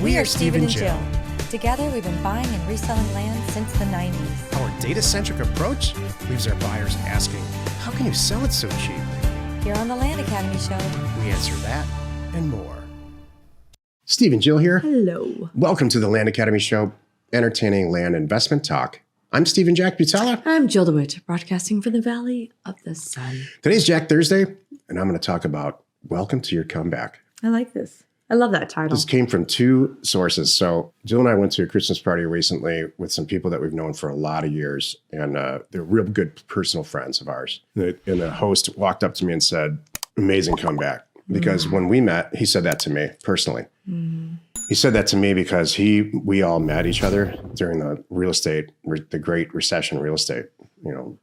We are Steve and Jill. Together, we've been buying and reselling land since the 90s. Our data-centric approach leaves our buyers asking, how can you sell it so cheap? Here on the Land Academy Show, We answer that and more. Steve and Jill here. Hello. Welcome to the Land Academy Show, entertaining land investment talk. I'm Steve and Jack Butala. I'm Jill DeWitt, broadcasting from the Valley of the Sun. Today's Jack Thursday, and I'm going to talk about Welcome to Your Comeback. I like this. I love that title. This came from two sources. So Jill and I went to a Christmas party recently with some people that we've known for a lot of years, and they're real good personal friends of ours. And the host walked up to me and said, amazing comeback. Because when we met, he said that to me personally. He said that to me because we all met each other during the real estate, the Great Recession real estate, real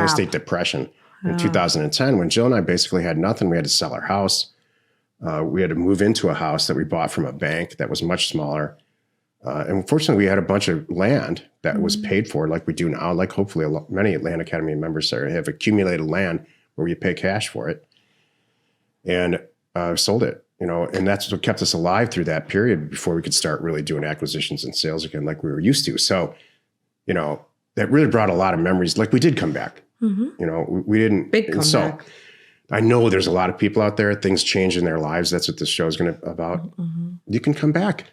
estate depression in 2010, when Jill and I basically had nothing. We had to sell our house. We had to move into a house that we bought from a bank that was much smaller. And fortunately, we had a bunch of land that was paid for like we do now, like hopefully many Land Academy members have accumulated land where we pay cash for it, and sold it, and that's what kept us alive through that period before we could start really doing acquisitions and sales again like we were used to. So, that really brought a lot of memories. Like we did come back. We didn't. Big comeback. So I know there's a lot of people out there, things change in their lives. That's what this show is about. You can come back.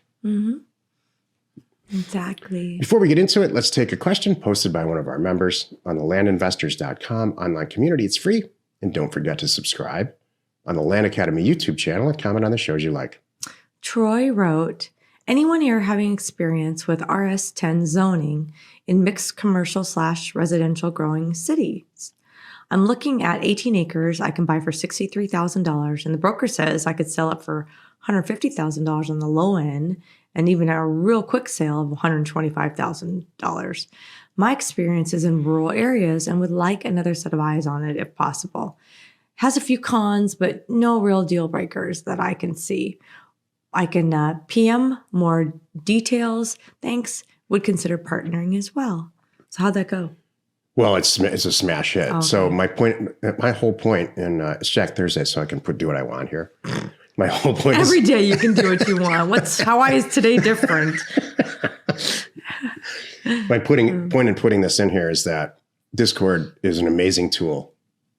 Exactly. Before we get into it, let's take a question posted by one of our members on the landinvestors.com online community. It's free. And don't forget to subscribe on the Land Academy YouTube channel and comment on the shows you like. Troy wrote, anyone here having experience with RS10 zoning in mixed commercial/residential growing cities? I'm looking at 18 acres I can buy for $63,000, and the broker says I could sell it for $150,000 on the low end, and even a real quick sale of $125,000. My experience is in rural areas and would like another set of eyes on it if possible. Has a few cons, but no real deal breakers that I can see. I can PM more details. Thanks. Would consider partnering as well. So how'd that go? Well, it's a smash hit. Okay. So my whole point, and it's Jack Thursday, so I can do what I want here. My whole point every day you can do what you want. How is today different? My point in putting this in here is that Discord is an amazing tool,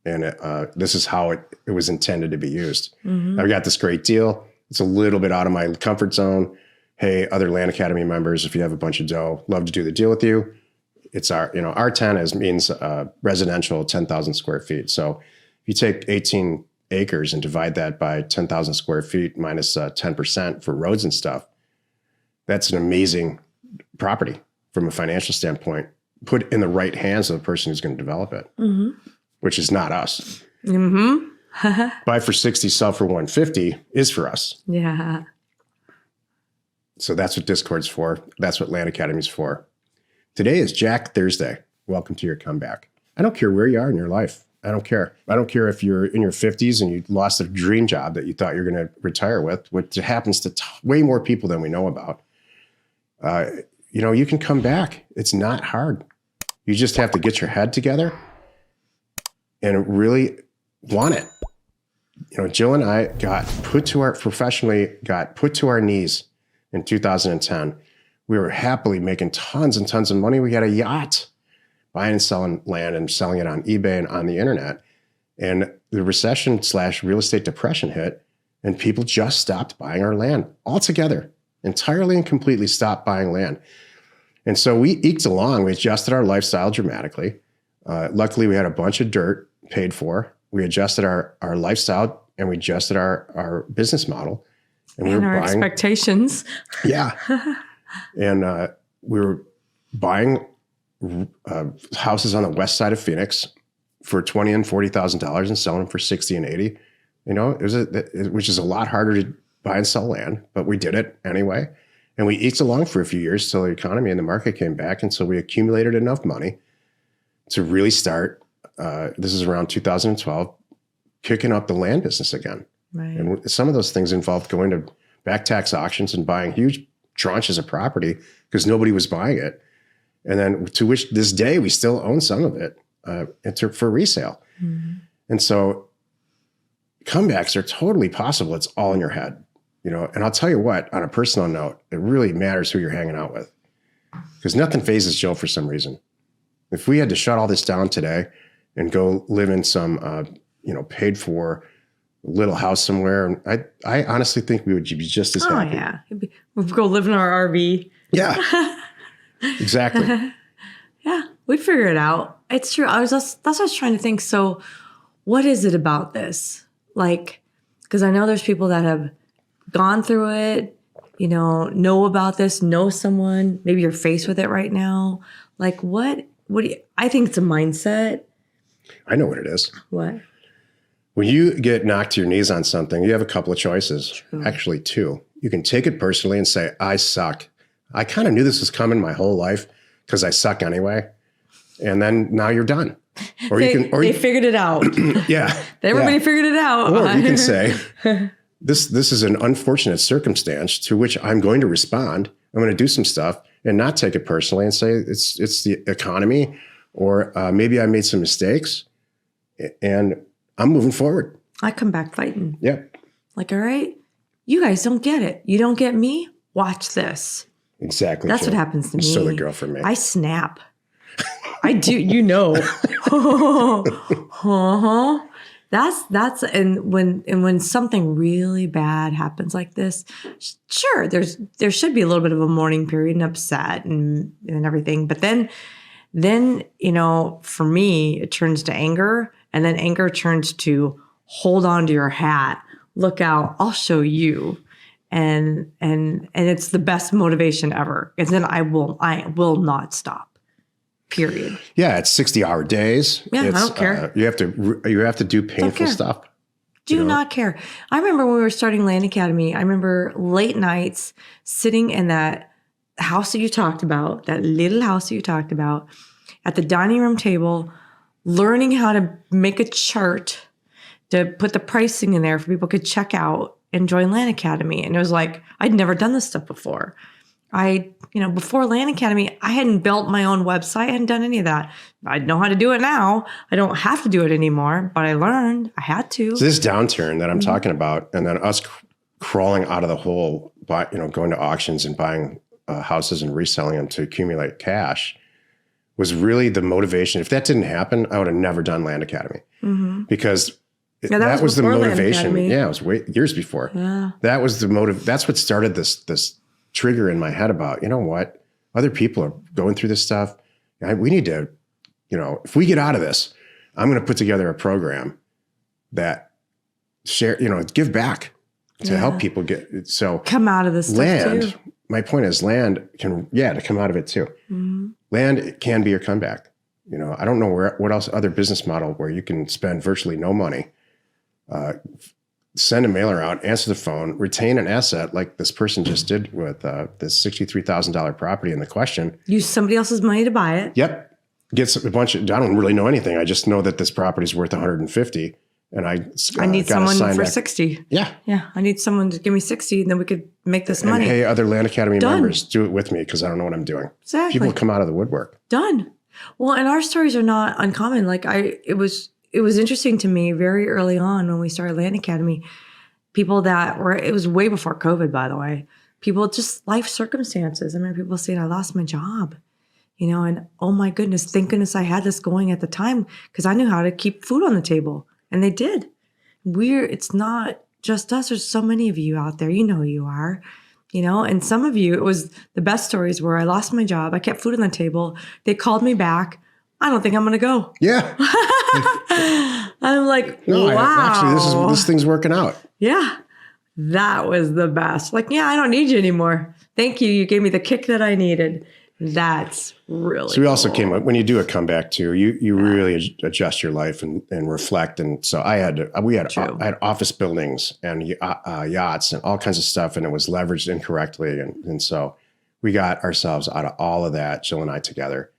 and this is how it was intended to be used. I've got this great deal. It's a little bit out of my comfort zone. Hey, other Land Academy members, if you have a bunch of dough, love to do the deal with you. It's R10 means residential 10,000 square feet. So if you take 18 acres and divide that by 10,000 square feet minus 10% for roads and stuff, that's an amazing property from a financial standpoint, put in the right hands of the person who's going to develop it, which is not us. Buy for 60, sell for 150 is for us. Yeah. So that's what Discord's for. That's what Land Academy's for. Today is Jack Thursday. Welcome to your comeback. I don't care where you are in your life. I don't care. I don't care if you're in your 50s and you lost a dream job that you thought you're going to retire with, which happens to way more people than we know about. You can come back. It's not hard. You just have to get your head together and really want it. Jill and I got put to our knees in 2010. We were happily making tons and tons of money. We had a yacht, buying and selling land and selling it on eBay and on the internet. And the recession/real estate depression hit, and people just stopped buying our land altogether, entirely and completely stopped buying land. And so we eked along. We adjusted our lifestyle dramatically. Luckily, we had a bunch of dirt paid for. We adjusted our lifestyle, and we adjusted our business model. And we were buying expectations. Yeah. And we were buying houses on the west side of Phoenix for $20,000 and $40,000 and selling them for $60,000 and $80,000. Which is a lot harder to buy and sell land, but we did it anyway. And we eked along for a few years till the economy and the market came back, and so we accumulated enough money to really start. This is around 2012, picking up the land business again. Right. And some of those things involved going to back tax auctions and buying huge tranches of property because nobody was buying it. And then to which this day, we still own some of it for resale. And so comebacks are totally possible. It's all in your head. And I'll tell you what, on a personal note, it really matters who you're hanging out with, because nothing phases Jill for some reason. If we had to shut all this down today and go live in some, paid for little house somewhere, I honestly think we would be just as happy. Yeah. We'd go live in our RV. Yeah, exactly. Yeah, we'd figure it out. It's true. That's what I was trying to think. So what is it about this? Like, because I know there's people that have gone through it, know about this, know someone, maybe you're faced with it right now. Like what do you, I think it's a mindset. I know what it is. What? When you get knocked to your knees on something, you have a couple of choices. True. Actually, two. You can take it personally and say, I suck. I kind of knew this was coming my whole life because I suck anyway. And then now you're done. Or they figured it out. Yeah. Everybody figured it out. Or you can say, this is an unfortunate circumstance to which I'm going to respond. I'm going to do some stuff and not take it personally and say it's the economy, or maybe I made some mistakes and I'm moving forward. I come back fighting. Yeah. Like, all right, you guys don't get it. You don't get me? Watch this. Exactly. That's Jill. what happens to me. So the girl for me. I snap. I do, That's when something really bad happens like this, sure, there should be a little bit of a mourning period and upset and everything. But then, for me, it turns to anger, and then anger turns to hold on to your hat. Look out, I'll show you. And it's the best motivation ever. And then I will not stop. Period. Yeah, it's 60-hour days. Yeah, I don't care. You have to do painful stuff. Do not care. I remember when we were starting Land Academy, I remember late nights sitting in that house that you talked about, that little house that you talked about, at the dining room table, learning how to make a chart to put the pricing in there for people could check out and join Land Academy. And it was like, I'd never done this stuff before. Before Land Academy, I hadn't built my own website. I hadn't done any of that. I know how to do it now. I don't have to do it anymore, but I learned I had to. So this downturn that I'm talking about, and then us crawling out of the hole, going to auctions and buying houses and reselling them to accumulate cash, was really the motivation. If that didn't happen, I would have never done Land Academy, because that was the motivation. Yeah, it was years before. Yeah. That was the motive. That's what started this trigger in my head about, what, other people are going through this stuff. We need to, if we get out of this, I'm going to put together a program that give back to help people come out of this land. Stuff too. My point is land to come out of it too. Mm-hmm. Land can be your comeback. I don't know what else other business model where you can spend virtually no money, send a mailer out, answer the phone, retain an asset like this person just did with this $63,000 property in the question. Use somebody else's money to buy it. Yep. Gets a bunch of, I don't really know anything. I just know that this property is worth 150, and I need someone for 60. Yeah. Yeah. I need someone to give me 60, and then we could make this money. Hey, other Land Academy members, do it with me because I don't know what I'm doing. Exactly. People come out of the woodwork. Done. Well, and our stories are not uncommon. Like it was interesting to me very early on when we started Land Academy. People it was way before COVID, by the way. People, just life circumstances. I remember people saying, I lost my job, and oh my goodness, thank goodness I had this going at the time because I knew how to keep food on the table. And they did. It's not just us. There's so many of you out there. You know who you are, and some of you, it was the best stories where I lost my job. I kept food on the table. They called me back. I don't think I'm going to go. Yeah. I'm like, no, wow. Actually, this thing's working out. Yeah. That was the best. Like, yeah, I don't need you anymore. Thank you. You gave me the kick that I needed. That's really So we also came up, when you do a comeback too, you really adjust your life and reflect. And so I had office buildings and yachts and all kinds of stuff, and it was leveraged incorrectly. And so we got ourselves out of all of that, Jill and I together.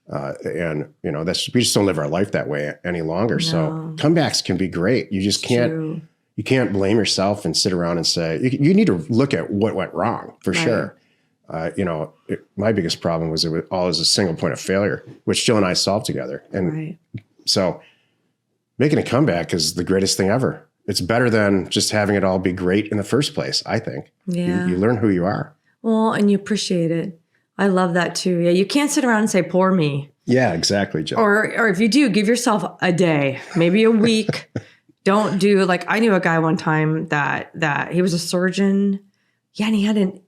We just don't live our life that way any longer. No. So comebacks can be great. You just you can't blame yourself and sit around and say, you need to look at what went wrong for sure. My biggest problem was it was a single point of failure, which Jill and I solved together. And so making a comeback is the greatest thing ever. It's better than just having it all be great in the first place, I think. Yeah. You learn who you are. Well, and you appreciate it. I love that too. Yeah, you can't sit around and say, poor me. Yeah, exactly, Jill. Or if you do, give yourself a day, maybe a week. Don't do like I knew a guy one time that he was a surgeon. Yeah, and he had an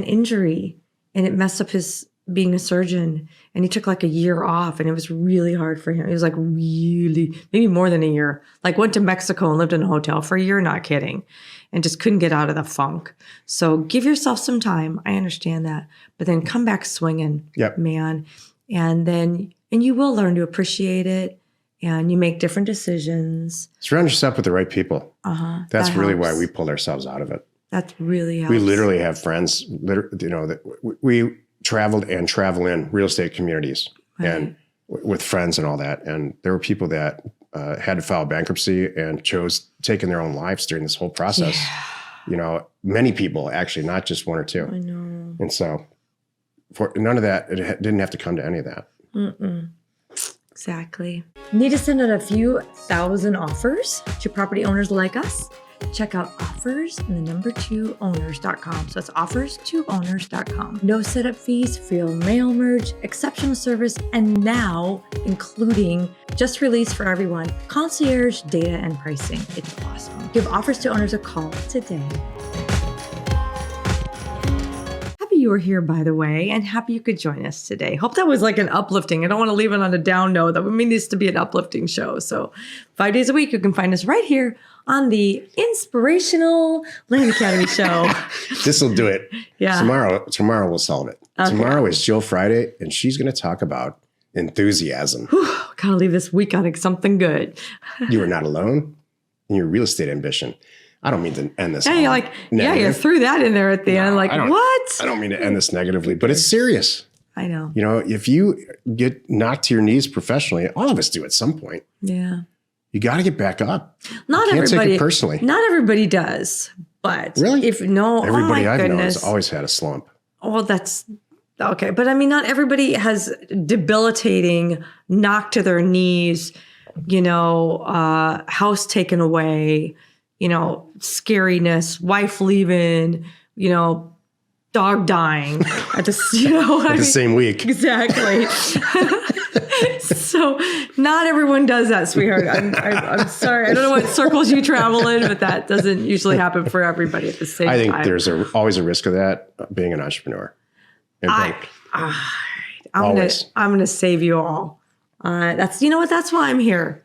injury and it messed up his being a surgeon, and he took like a year off, and it was really hard for him. It was like really, maybe more than a year. Like went to Mexico and lived in a hotel for a year, not kidding, and just couldn't get out of the funk. So give yourself some time. I understand that, but then come back swinging, man. And you will learn to appreciate it, and you make different decisions. Surround yourself with the right people. That's really helps. why we pulled ourselves out of it. That really helps. We literally have friends, that we traveled and travel in real estate communities and with friends and all that. And there were people that had to file bankruptcy and chose taking their own lives during this whole process. Yeah. Many people actually, not just one or two. I know. And so for none of that, it didn't have to come to any of that. Exactly. Need to send out a few thousand offers to property owners like us? Check out offers and the number 2owners.com. So that's offers2owners.com. No setup fees, free mail merge, exceptional service, and now including just released for everyone, concierge data and pricing. It's awesome. Give Offers to Owners a call today. Happy you were here, by the way, and happy you could join us today. Hope that was like an uplifting. I don't want to leave it on a down note. That would mean this to be an uplifting show. So 5 days a week, you can find us right here on the Inspirational Land Academy show. This will do it. Yeah. Tomorrow we'll solve it. Okay. Tomorrow is Jill Friday, and she's going to talk about enthusiasm. Gotta leave this week on something good. You are not alone in your real estate ambition. I don't mean to end this. Yeah, you're like, negative. Yeah, you threw that in there at the end. Like, what? I don't mean to end this negatively, but it's serious. I know. If you get knocked to your knees professionally, all of us do at some point. Yeah. You got to get back up. Not you can't everybody. Take it personally. Not everybody does, but really, everybody I've known goodness. has always had a slump. Well, that's okay, but I mean, not everybody has debilitating, knocked to their knees, house taken away, scariness, wife leaving, dog dying at the same week. Exactly. So not everyone does that, sweetheart. I'm sorry. I don't know what circles you travel in, but that doesn't usually happen for everybody at the same time. I think there's always a risk of that being an entrepreneur. I'm gonna save you all. That's That's why I'm here.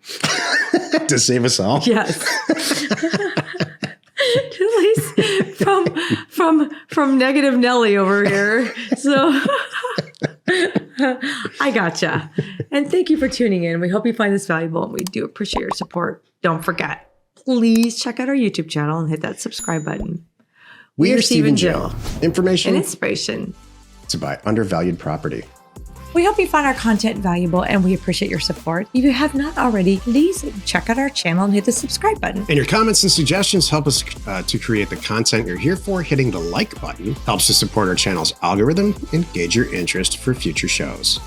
To save us all. Yes. At least from negative Nelly over here. So I gotcha. And thank you for tuning in. We hope you find this valuable, and we do appreciate your support. Don't forget, please check out our YouTube channel and hit that subscribe button. We are Steve and Jill. Information and inspiration to buy undervalued property. We hope you find our content valuable, and we appreciate your support. If you have not already, please check out our channel and hit the subscribe button. And your comments and suggestions help us to create the content you're here for. Hitting the like button helps to support our channel's algorithm and gauge your interest for future shows.